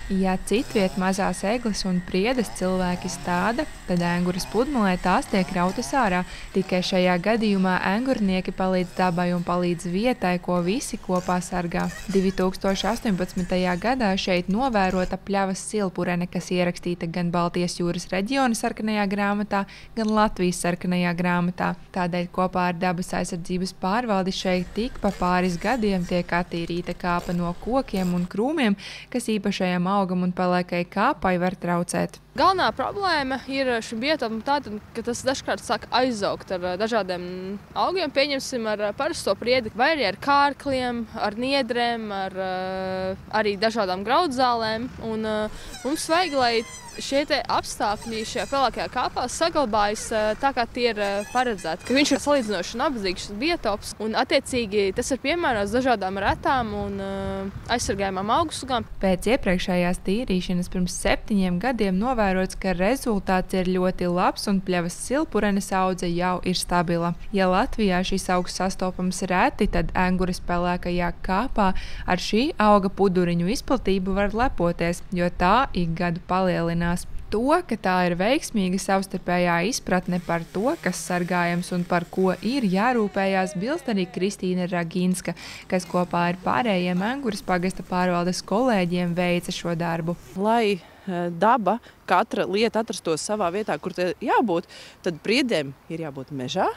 Ja citviet mazās egles un priedes cilvēki stāda, tad enguras pludmalē tās tiek rautas ārā. Tikai šajā gadījumā engurnieki palīdz dabai un palīdz vietai, ko visi kopā sargā. 2018. gadā šeit novērota pļavas silpurene, kas ierakstīta gan Baltijas jūras reģiona sarkanajā grāmatā, gan Latvijas sarkanajā grāmatā. Tādēļ kopā ar dabas aizsardzības pārvaldi šeit tik pa pāris gadiem tiek attīrīta kāpa no kokiem un krūmiem, kas īpašajam augam un pelēkai kāpai var traucēt. Galvenā problēma ir šim biotopam tāda, ka tas dažkārt sāk aizaugt ar dažādiem augiem, pieņemsim ar parasto priedi, vai arī ar kārkliem, ar niedrēm, ar arī dažādām graudzālēm. Un mums vajag, lai šie apstākļi šajā pelēkajā kāpā saglabājas tā, kā tie ir paredzēti. Ka viņš ir salīdzinoši nabadzīgs biotops, un attiecīgi tas ir piemērots dažādām retām un aizsargājumām augu sugām. Pēc iepriekšējās tīrīšanas pirms 7 gadiem novērots, ka rezultāts ir ļoti labs un pļavas silpurenes audze jau ir stabila. Ja Latvijā šis augs sastopams reti, tad enguras pelēkajā kāpā ar šī auga puduriņu izplatību var lepoties, jo tā ik gadu palielinās. To, ka tā ir veiksmīga savstarpējā izpratne par to, kas sargājams un par ko ir jārūpējās, bilst arī Kristīna Ragīnska, kas kopā ar pārējiem Enguras pagasta pārvaldes kolēģiem veica šo darbu. Lai daba, katra lieta atrastos savā vietā, kur te jābūt, tad priedēm ir jābūt mežā.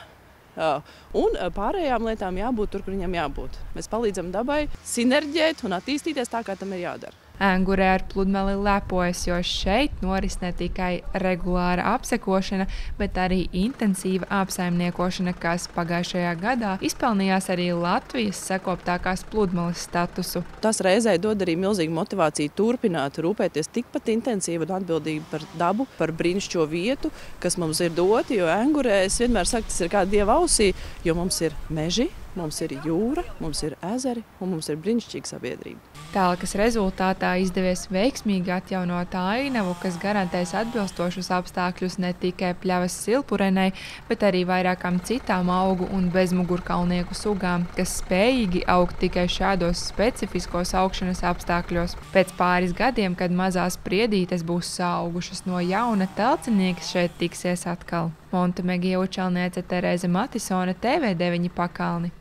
Un pārējām lietām jābūt tur, kur viņam jābūt. Mēs palīdzam dabai sinerģēt un attīstīties tā, kā tam ir jādara. Engurē ar pludmali lepojas, jo šeit noris ne tikai regulāra apsekošana, bet arī intensīva apsaimniekošana, kas pagājušajā gadā izpelnījās arī Latvijas sakoptākās pludmales statusu. Tas reizē dod arī milzīgu motivāciju turpināt rūpēties tikpat intensīvi un atbildīgi par dabu, par brīnišķo vietu, kas mums ir doti, jo Engurē, es vienmēr saku, tas ir kā dieva ausī, jo mums ir meži, mums ir jūra, mums ir ezeri un mums ir brīnišķīga sabiedrība. Tālākas rezultātā izdevies veiksmīgi atjaunot ainavu, kas garantēs atbilstošus apstākļus ne tikai pļavas silpurenei, bet arī vairākām citām augu un bezmugurkaulnieku sugām, kas spējīgi augt tikai šādos specifiskos augšanas apstākļos. Pēc pāris gadiem, kad mazās priedītes būs saaugušas no jauna, telcinieki šeit tiksies atkal. Monte Megija Učalniece, Terēze Matisone, TV9 Pakalni.